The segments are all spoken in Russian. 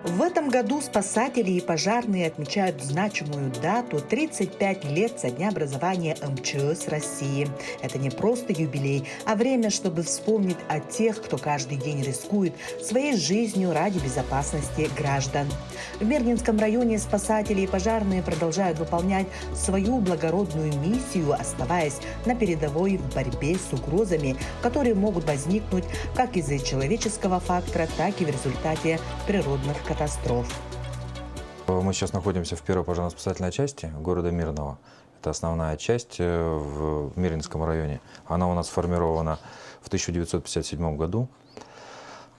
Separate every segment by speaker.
Speaker 1: В этом году спасатели и пожарные отмечают значимую дату — 35 лет со дня образования МЧС России. Это не просто юбилей, а время, чтобы вспомнить о тех, кто каждый день рискует своей жизнью ради безопасности граждан. В Мирнинском районе спасатели и пожарные продолжают выполнять свою благородную миссию, оставаясь на передовой в борьбе с угрозами, которые могут возникнуть как из-за человеческого фактора, так и в результате природных катастроф.
Speaker 2: Мы сейчас находимся в первой пожарно-спасательной части города Мирного. Это основная часть в Мирнинском районе. Она у нас сформирована в 1957 году.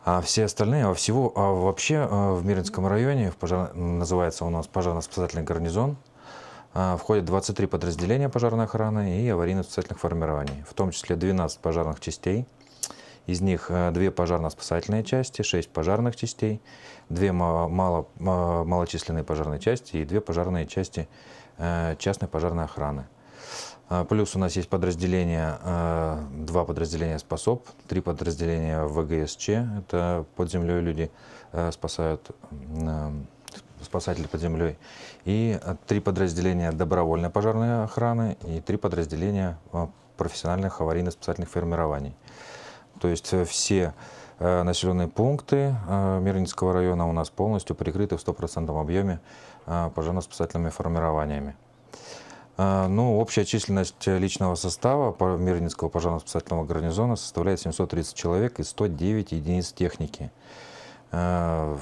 Speaker 2: А все остальные, вообще в Мирнинском районе называется у нас пожарно-спасательный гарнизон. Входит 23 подразделения пожарной охраны и аварийно-спасательных формирований, в том числе 12 пожарных частей. Из них 2 пожарно-спасательные части, 6 пожарных частей, 2 малочисленные пожарные части и 2 пожарные части частной пожарной охраны. Плюс у нас есть подразделения, 2 подразделения СПАСОП, 3 подразделения ВГСЧ, это под землей люди спасают, спасатели под землей, и 3 подразделения добровольной пожарной охраны и 3 подразделения профессиональных аварийно-спасательных формирований. То есть все населенные пункты Мирнинского района у нас полностью прикрыты в 100% объеме пожарно-спасательными формированиями. Общая численность личного состава Мирнинского пожарно-спасательного гарнизона составляет 730 человек и 109 единиц техники. На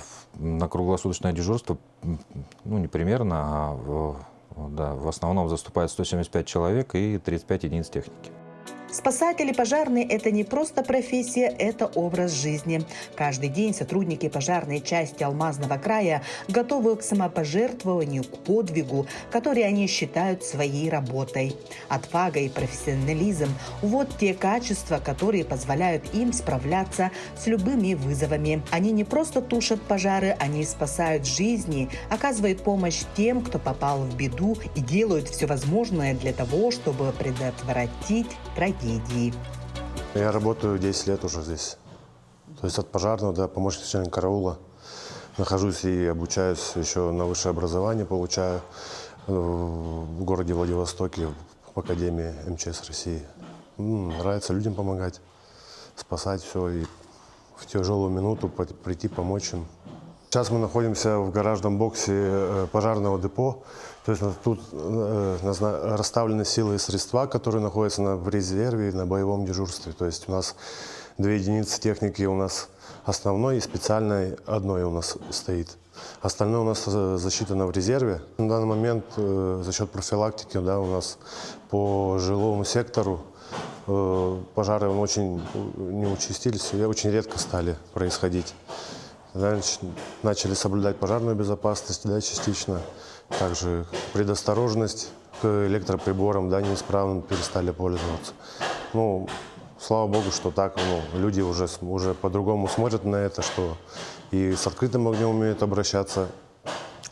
Speaker 2: круглосуточное дежурство, не примерно, в основном заступает 175 человек и 35 единиц техники.
Speaker 1: Спасатели пожарные – это не просто профессия, это образ жизни. Каждый день сотрудники пожарной части Алмазного края готовы к самопожертвованию, к подвигу, который они считают своей работой. Отвага и профессионализм – вот те качества, которые позволяют им справляться с любыми вызовами. Они не просто тушат пожары, они спасают жизни, оказывают помощь тем, кто попал в беду, и делают все возможное для того, чтобы предотвратить трагедию.
Speaker 3: Я работаю 10 лет уже здесь. То есть от пожарного до помощника начальника караула. Нахожусь и обучаюсь, еще на высшее образование получаю в городе Владивостоке, в Академии МЧС России. Нравится людям помогать, спасать все и в тяжелую минуту прийти помочь им. Сейчас мы находимся в гаражном боксе пожарного депо. То есть тут расставлены силы и средства, которые находятся в резерве и на боевом дежурстве. То есть у нас 2 единицы техники у нас основной и специальной одной у нас стоит. Остальное у нас засчитано в резерве. На данный момент за счет профилактики у нас по жилому сектору пожары очень не участились, очень редко стали происходить. Начали соблюдать пожарную безопасность, частично. Также предосторожность к электроприборам, неисправным перестали пользоваться. Слава богу, что так, люди уже по-другому смотрят на это, что и с открытым огнем умеют обращаться,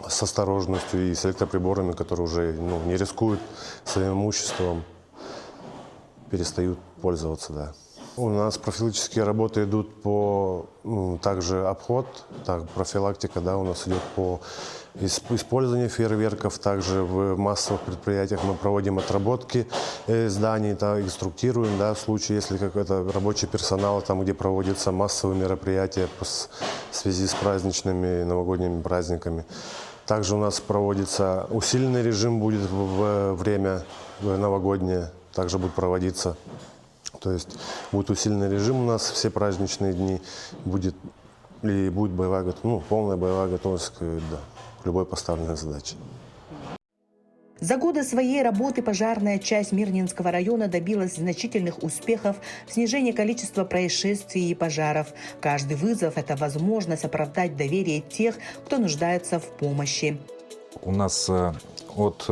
Speaker 3: с осторожностью, и с электроприборами, которые уже не рискуют своим имуществом, перестают пользоваться, да. У нас профилактические работы идут также обход, профилактика, у нас идет по использованию фейерверков. Также в массовых предприятиях мы проводим отработки зданий, инструктируем, в случае, если какой-то рабочий персонал, где проводятся массовые мероприятия в связи с праздничными новогодними праздниками. Также у нас проводится усиленный режим, будет в время новогоднее, также будет проводиться. То есть будет усиленный режим у нас все праздничные дни, будет боевая готовность, полная боевая готовность к любой поставленной задаче.
Speaker 1: За годы своей работы пожарная часть Мирнинского района добилась значительных успехов в снижении количества происшествий и пожаров. Каждый вызов – это возможность оправдать доверие тех, кто нуждается в помощи.
Speaker 2: У нас от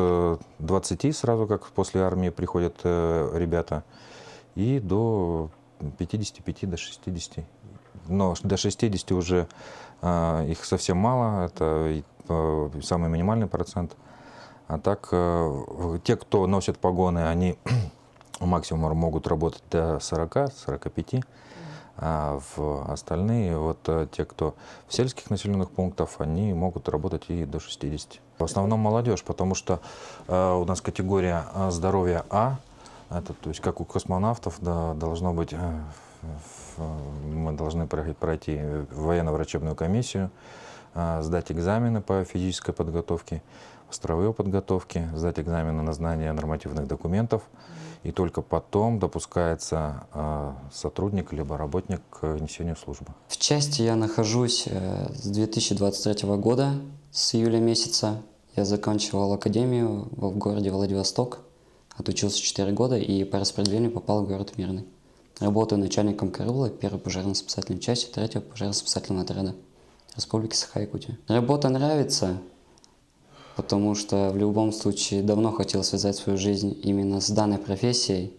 Speaker 2: 20 сразу, как после армии приходят ребята, и до 55, до 60. Но до 60 уже их совсем мало, это самый минимальный процент. А так, те, кто носит погоны, они максимум могут работать до 40-45. А в остальные, те, кто в сельских населенных пунктах, они могут работать и до 60. В основном молодежь, потому что у нас категория здоровья А, это, то есть как у космонавтов, да, должно быть, мы должны пройти военно-врачебную комиссию, сдать экзамены по физической подготовке, строевой подготовке, сдать экзамены на знание нормативных документов. И только потом допускается сотрудник либо работник к несению службы.
Speaker 4: В части я нахожусь с 2023 года, с июля месяца. Я заканчивал академию в городе Владивосток, отучился 4 года и по распределению попал в город Мирный. Работаю начальником караула 1-й пожарно-спасательной части 3-го пожарно-спасательного отряда Республики Саха-Якутия. Работа нравится, потому что в любом случае давно хотел связать свою жизнь именно с данной профессией,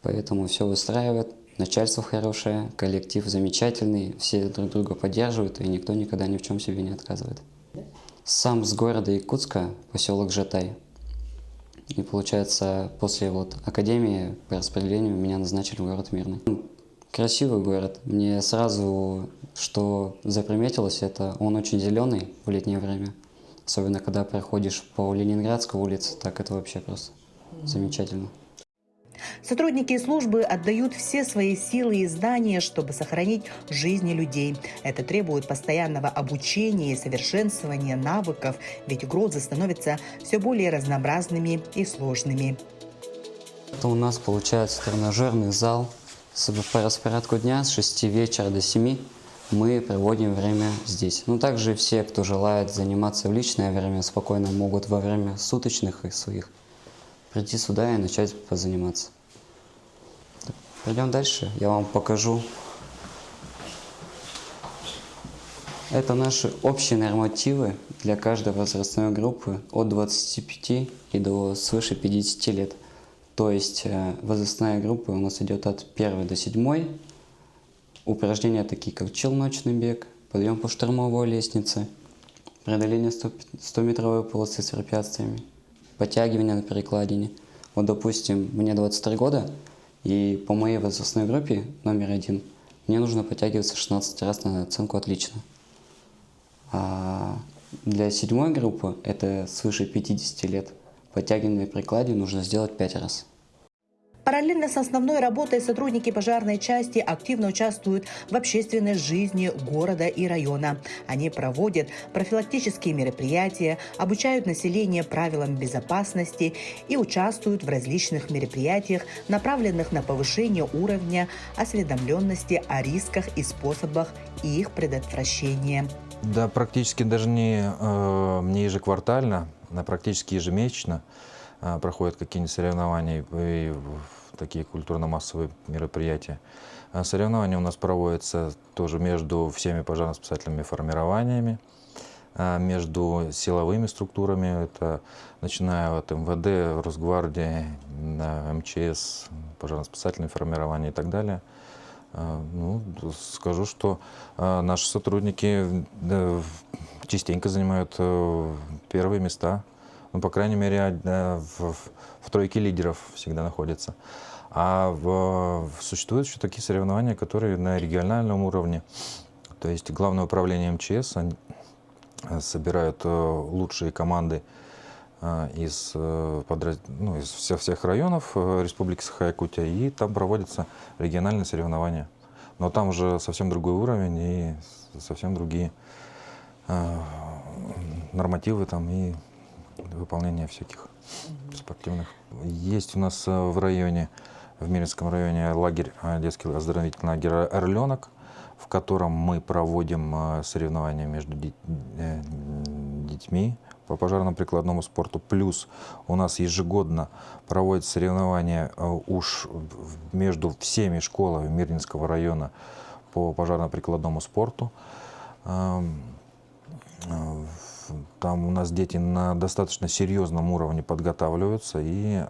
Speaker 4: поэтому все выстраивает, начальство хорошее, коллектив замечательный, все друг друга поддерживают, и никто никогда ни в чем себе не отказывает. Сам с города Якутска, поселок Жатай, и получается после академии по распределению меня назначили в город Мирный. Красивый город, мне сразу что заприметилось, это он очень зеленый в летнее время. Особенно, когда проходишь по Ленинградской улице, так это вообще просто замечательно.
Speaker 1: Сотрудники службы отдают все свои силы и знания, чтобы сохранить жизни людей. Это требует постоянного обучения и совершенствования навыков, ведь угрозы становятся все более разнообразными и сложными.
Speaker 4: Это у нас получается тренажерный зал. По распорядку дня с 6 вечера до 7 мы проводим время здесь. Но также все, кто желает заниматься в личное время, спокойно могут во время суточных своих прийти сюда и начать позаниматься. Пойдем дальше, я вам покажу. Это наши общие нормативы для каждой возрастной группы от 25 и до свыше 50 лет. То есть возрастная группа у нас идет от 1 до 7. Упражнения такие, как челночный бег, подъем по штурмовой лестнице, преодоление 100-метровой полосы с препятствиями, подтягивание на перекладине. Допустим, мне 23 года, и по моей возрастной группе номер 1 мне нужно подтягиваться 16 раз на оценку «отлично». А для 7 группы, это свыше 50 лет, подтягивание на перекладине нужно сделать 5 раз.
Speaker 1: Параллельно с основной работой сотрудники пожарной части активно участвуют в общественной жизни города и района. Они проводят профилактические мероприятия, обучают население правилам безопасности и участвуют в различных мероприятиях, направленных на повышение уровня осведомленности о рисках и способах их предотвращения.
Speaker 2: Да, практически даже не ежеквартально, а практически ежемесячно проходят какие-нибудь соревнования и такие культурно-массовые мероприятия. Соревнования у нас проводятся тоже между всеми пожарно-спасательными формированиями, между силовыми структурами, это начиная от МВД, Росгвардии, МЧС, пожарно-спасательные формирования и так далее. Ну, скажу, что наши сотрудники частенько занимают первые места. Ну, по крайней мере, в тройке лидеров всегда находятся. Существуют еще такие соревнования, которые на региональном уровне. То есть Главное управление МЧС собирают лучшие команды из всех районов Республики Саха-Якутия, и там проводятся региональные соревнования. Но там уже совсем другой уровень и совсем другие нормативы там и выполнение всяких спортивных. Есть у нас в районе, в Мирнинском районе, лагерь, детский оздоровительный лагерь «Орленок», в котором мы проводим соревнования между детьми по пожарно-прикладному спорту. Плюс у нас ежегодно проводятся соревнования между всеми школами Мирнинского района по пожарно-прикладному спорту. Там у нас дети на достаточно серьезном уровне подготавливаются, и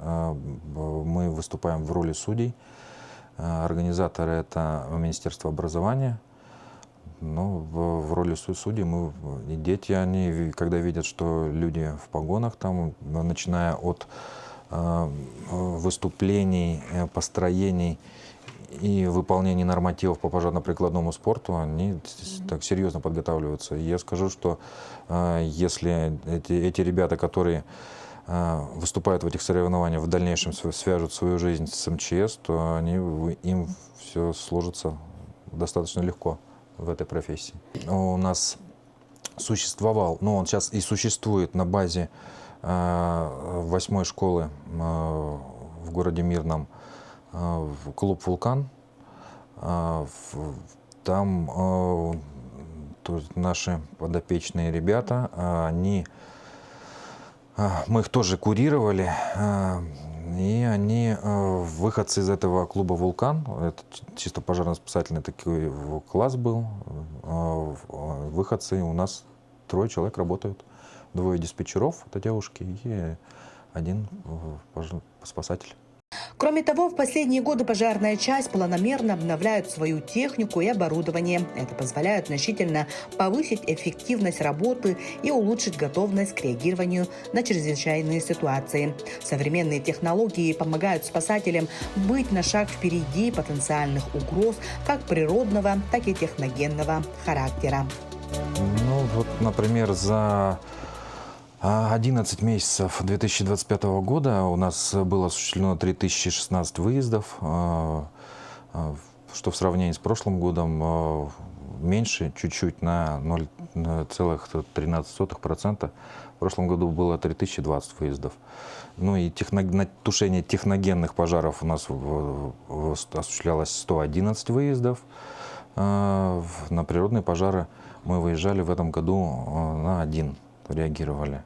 Speaker 2: мы выступаем в роли судей. Организаторы — это Министерство образования. Но в роли судей и дети, они, когда видят, что люди в погонах, там, начиная от выступлений, построений и выполнении нормативов по пожарно-прикладному спорту, они так серьезно подготавливаются. И я скажу, что если эти ребята, которые выступают в этих соревнованиях, в дальнейшем свяжут свою жизнь с МЧС, то им все сложится достаточно легко в этой профессии. У нас существовал, ну он сейчас и существует на базе 8-й школы в городе Мирном, клуб «Вулкан». Там наши подопечные ребята, мы их тоже курировали, и они выходцы из этого клуба «Вулкан». Это чисто пожарно-спасательный такой класс был. Выходцы у нас 3 человек работают. 2 диспетчеров, это девушки, и 1 спасатель.
Speaker 1: Кроме того, в последние годы пожарная часть планомерно обновляет свою технику и оборудование. Это позволяет значительно повысить эффективность работы и улучшить готовность к реагированию на чрезвычайные ситуации. Современные технологии помогают спасателям быть на шаг впереди потенциальных угроз как природного, так и техногенного характера.
Speaker 2: Ну вот, например, за 11 месяцев 2025 года у нас было осуществлено 3016 выездов, что в сравнении с прошлым годом меньше чуть-чуть на 0,13%. В прошлом году было 3020 выездов. Ну и на тушение техногенных пожаров у нас осуществлялось 111 выездов. На природные пожары мы выезжали в этом году на 1, реагировали.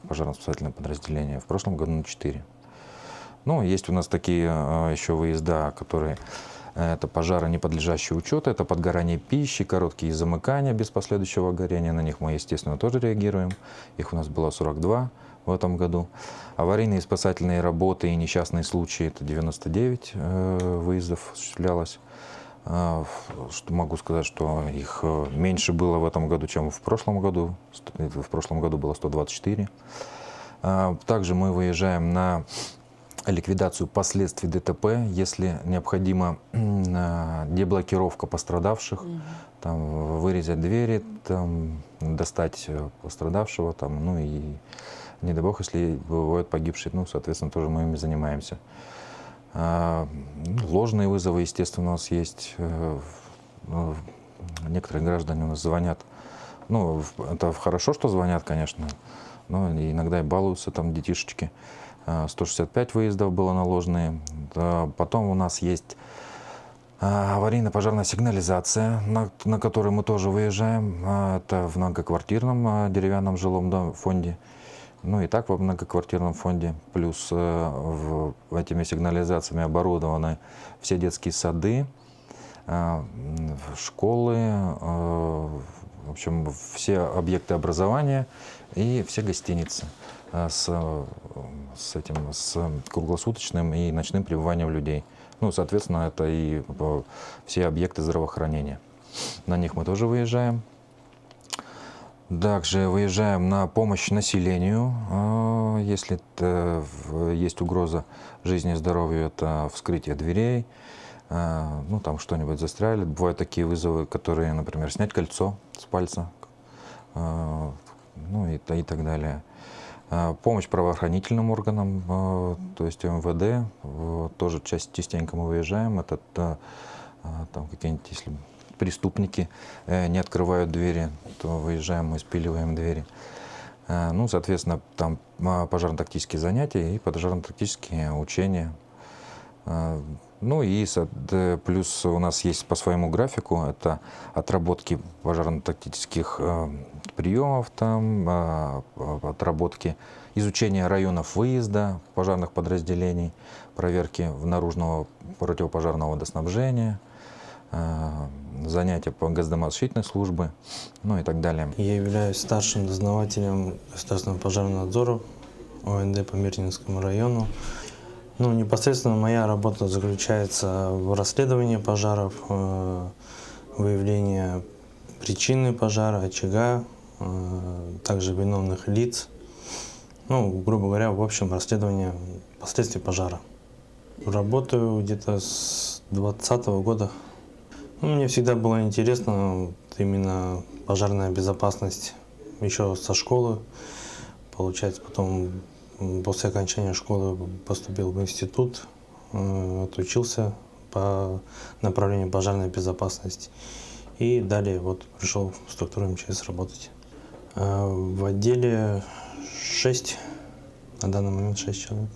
Speaker 2: Пожарно-спасательное подразделение. В прошлом году на 4. Ну, есть у нас такие еще выезда, которые это пожары, не подлежащие учету, это подгорание пищи, короткие замыкания без последующего горения. На них мы, естественно, тоже реагируем. Их у нас было 42 в этом году. Аварийные и спасательные работы и несчастные случаи — это 99 выездов осуществлялось. Что могу сказать, что их меньше было в этом году, чем в прошлом году. В прошлом году было 124. Также мы выезжаем на ликвидацию последствий ДТП, если необходима деблокировка пострадавших, там, вырезать двери, там, достать пострадавшего, там, ну и, не дай бог, если бывают погибшие, ну, соответственно, тоже мы ими занимаемся. Ложные вызовы, естественно, у нас есть. Некоторые граждане у нас звонят. Ну, это хорошо, что звонят, конечно, но иногда и балуются там детишечки. 165 выездов было на ложные. Потом у нас есть аварийно-пожарная сигнализация, на которую мы тоже выезжаем. Это в многоквартирном деревянном жилом фонде. Ну и так в многоквартирном фонде, плюс этими сигнализациями оборудованы все детские сады, школы, в общем, все объекты образования и все гостиницы с круглосуточным и ночным пребыванием людей. Ну, соответственно, это и все объекты здравоохранения. На них мы тоже выезжаем. Также выезжаем на помощь населению, если есть угроза жизни и здоровью, это вскрытие дверей, ну там что-нибудь застряли. Бывают такие вызовы, которые, например, снять кольцо с пальца, ну и так далее. Помощь правоохранительным органам, то есть МВД, тоже частенько мы выезжаем, это там какие-нибудь, если преступники не открывают двери, то выезжаем, мы спиливаем двери. Ну, соответственно, там пожарно-тактические занятия и пожарно-тактические учения. Ну и плюс у нас есть по своему графику, это отработки пожарно-тактических приемов, там, отработки изучения районов выезда пожарных подразделений, проверки наружного противопожарного водоснабжения, занятия по газодомосчетной службе, ну и так далее.
Speaker 5: Я являюсь старшим дознавателем Государственного пожарного надзора ОНД по Мирнинскому району. Ну, непосредственно моя работа заключается в расследовании пожаров, выявлении причины пожара, очага, также виновных лиц. Ну, грубо говоря, в общем, расследование последствий пожара. Работаю где-то с 2020 года. Ну, мне всегда было интересно вот именно пожарная безопасность. Еще со школы, получается, потом после окончания школы поступил в институт, отучился по направлению пожарной безопасности. И далее вот пришел в структуру МЧС работать. В отделе 6, на данный момент 6 человек.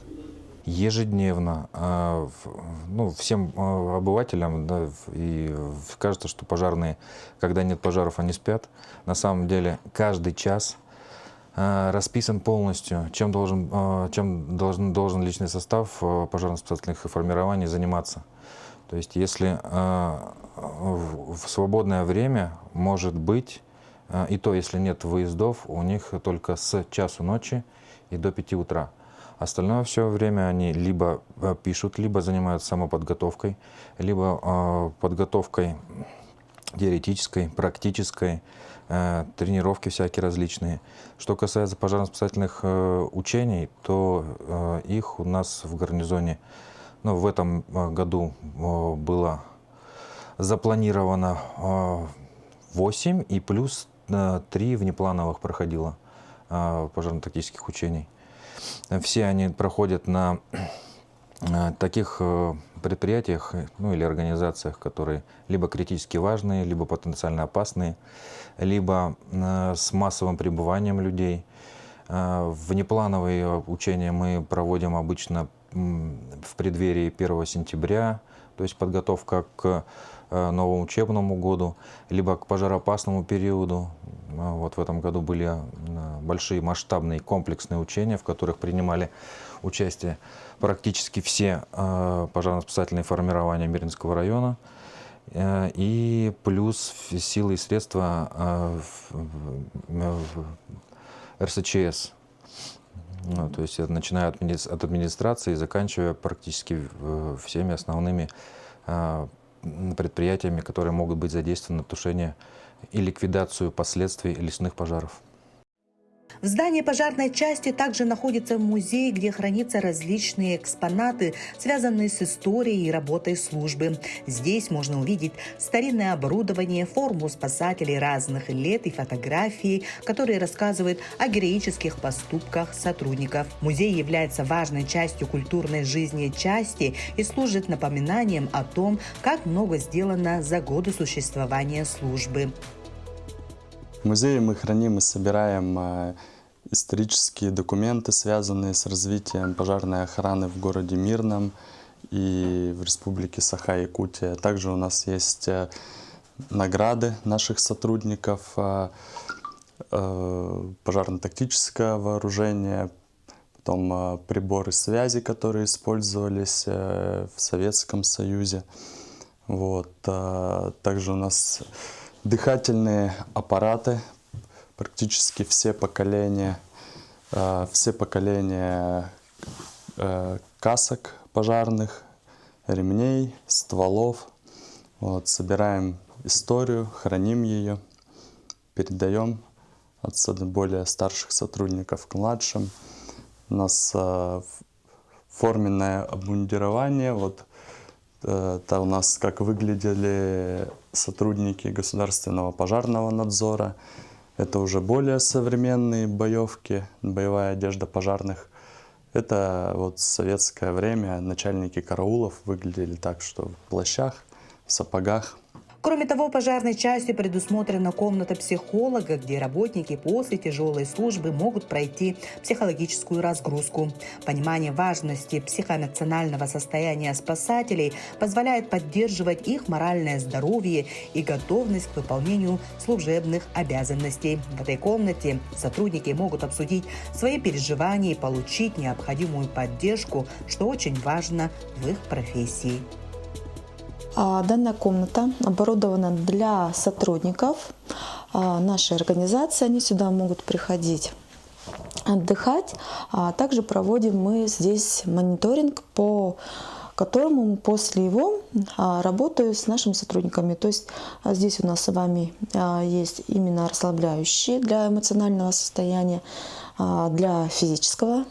Speaker 2: Ежедневно ну, всем обывателям, да, и кажется, что пожарные, когда нет пожаров, они спят. На самом деле каждый час расписан полностью, чем должен личный состав пожарно-спасательных формирований заниматься. То есть если в свободное время может быть, и то, если нет выездов, у них только с часу ночи и до 5 утра. Остальное все время они либо пишут, либо занимаются самоподготовкой, либо подготовкой теоретической, практической, тренировки всякие различные. Что касается пожарно-спасательных учений, то их у нас в гарнизоне, ну, в этом году было запланировано 8, и плюс 3 внеплановых проходило пожарно-тактических учений. Все они проходят на таких предприятиях, ну, или организациях, которые либо критически важные, либо потенциально опасные, либо с массовым пребыванием людей. Внеплановые учения мы проводим обычно в преддверии 1 сентября, то есть подготовка к новому учебному году, либо к пожароопасному периоду. Вот в этом году были большие масштабные комплексные учения, в которых принимали участие практически все пожарно-спасательные формирования Мирнинского района, и плюс силы и средства РСЧС. Ну, то есть начиная от администрации и заканчивая практически всеми основными предприятиями, которые могут быть задействованы в тушении и ликвидацию последствий лесных пожаров.
Speaker 1: В здании пожарной части также находится музей, где хранятся различные экспонаты, связанные с историей и работой службы. Здесь можно увидеть старинное оборудование, форму спасателей разных лет и фотографии, которые рассказывают о героических поступках сотрудников. Музей является важной частью культурной жизни части и служит напоминанием о том, как много сделано за годы существования службы.
Speaker 6: В музее мы храним и собираем исторические документы, связанные с развитием пожарной охраны в городе Мирном и в республике Саха-Якутия. Также у нас есть награды наших сотрудников, пожарно-тактическое вооружение, потом приборы связи, которые использовались в Советском Союзе. Вот. Также у нас дыхательные аппараты, практически все поколения касок пожарных, ремней, стволов. Вот, собираем историю, храним ее, передаем от более старших сотрудников к младшим. У нас форменное обмундирование. Вот, это у нас как выглядели сотрудники государственного пожарного надзора. Это уже более современные боевки, боевая одежда пожарных. Это вот в советское время начальники караулов выглядели так, что в плащах, в сапогах.
Speaker 1: Кроме того, в пожарной части предусмотрена комната психолога, где работники после тяжелой службы могут пройти психологическую разгрузку. Понимание важности психоэмоционального состояния спасателей позволяет поддерживать их моральное здоровье и готовность к выполнению служебных обязанностей. В этой комнате сотрудники могут обсудить свои переживания и получить необходимую поддержку, что очень важно в их профессии.
Speaker 7: Данная комната оборудована для сотрудников нашей организации. Они сюда могут приходить отдыхать. Также проводим мы здесь мониторинг, по которому после его работаю с нашими сотрудниками. То есть здесь у нас с вами есть именно расслабляющие для эмоционального состояния, для физического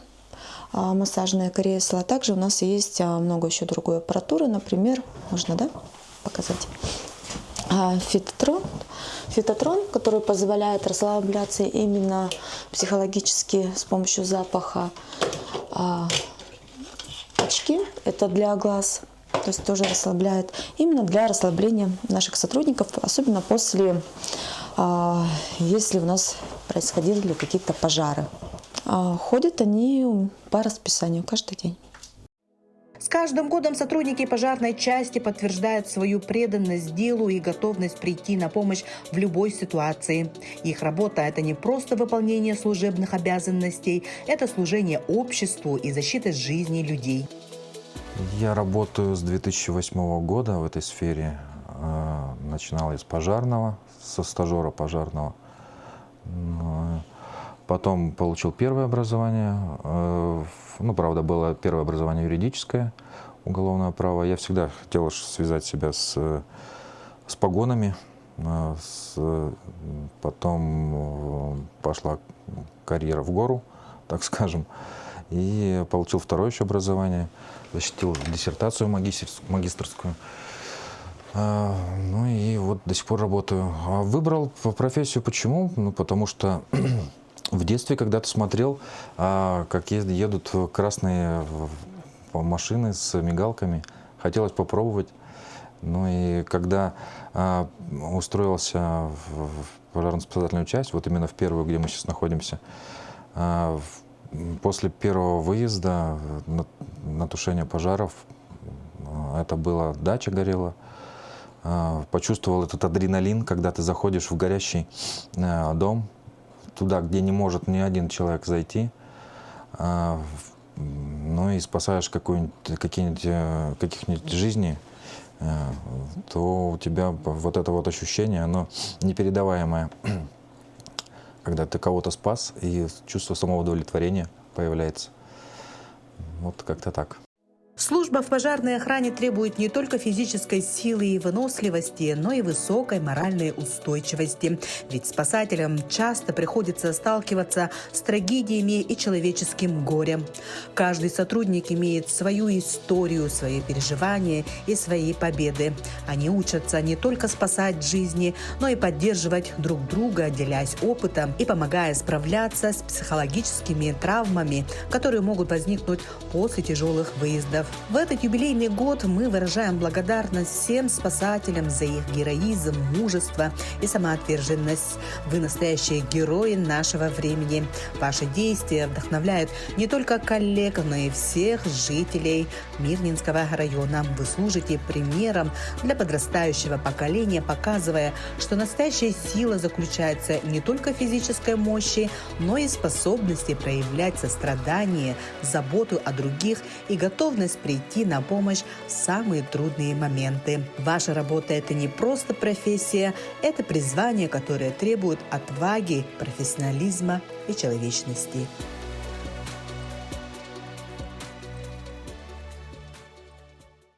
Speaker 7: массажное кресло. Также у нас есть много еще другой аппаратуры, например, можно, да, показать? Фитотрон, который позволяет расслабляться именно психологически с помощью запаха. Очки – это для глаз, то есть тоже расслабляет. Именно для расслабления наших сотрудников, особенно после, если у нас происходили какие-то пожары. Ходят они по расписанию каждый день.
Speaker 1: С каждым годом сотрудники пожарной части подтверждают свою преданность делу и готовность прийти на помощь в любой ситуации. Их работа – это не просто выполнение служебных обязанностей, это служение обществу и защита жизни людей.
Speaker 2: Я работаю с 2008 года в этой сфере. Начинал я с пожарного, со стажера пожарного. Потом получил первое образование. Ну, правда, было первое образование юридическое, уголовное право. Я всегда хотел связать себя с погонами. Потом пошла карьера в гору, так скажем. И получил второе еще образование. Защитил диссертацию магистерскую. Ну и вот до сих пор работаю. Выбрал профессию почему? Ну, потому что в детстве когда-то смотрел, как едут красные машины с мигалками. Хотелось попробовать. Ну и когда устроился в пожарно-спасательную часть, вот именно в первую, где мы сейчас находимся, после первого выезда на тушение пожаров, это была дача горела, почувствовал этот адреналин, когда ты заходишь в горящий дом, туда, где не может ни один человек зайти, ну и спасаешь каких-нибудь жизней, то у тебя вот это вот ощущение, оно непередаваемое, когда ты кого-то спас, и чувство самоудовлетворения появляется. Вот как-то так.
Speaker 1: Служба в пожарной охране требует не только физической силы и выносливости, но и высокой моральной устойчивости. Ведь спасателям часто приходится сталкиваться с трагедиями и человеческим горем. Каждый сотрудник имеет свою историю, свои переживания и свои победы. Они учатся не только спасать жизни, но и поддерживать друг друга, делясь опытом и помогая справляться с психологическими травмами, которые могут возникнуть после тяжелых выездов. В этот юбилейный год мы выражаем благодарность всем спасателям за их героизм, мужество и самоотверженность. Вы настоящие герои нашего времени. Ваши действия вдохновляют не только коллег, но и всех жителей Мирнинского района. Вы служите примером для подрастающего поколения, показывая, что настоящая сила заключается не только в физической мощи, но и способности проявлять сострадание, заботу о других и готовность прийти на помощь в самые трудные моменты. Ваша работа – это не просто профессия, это призвание, которое требует отваги, профессионализма и человечности.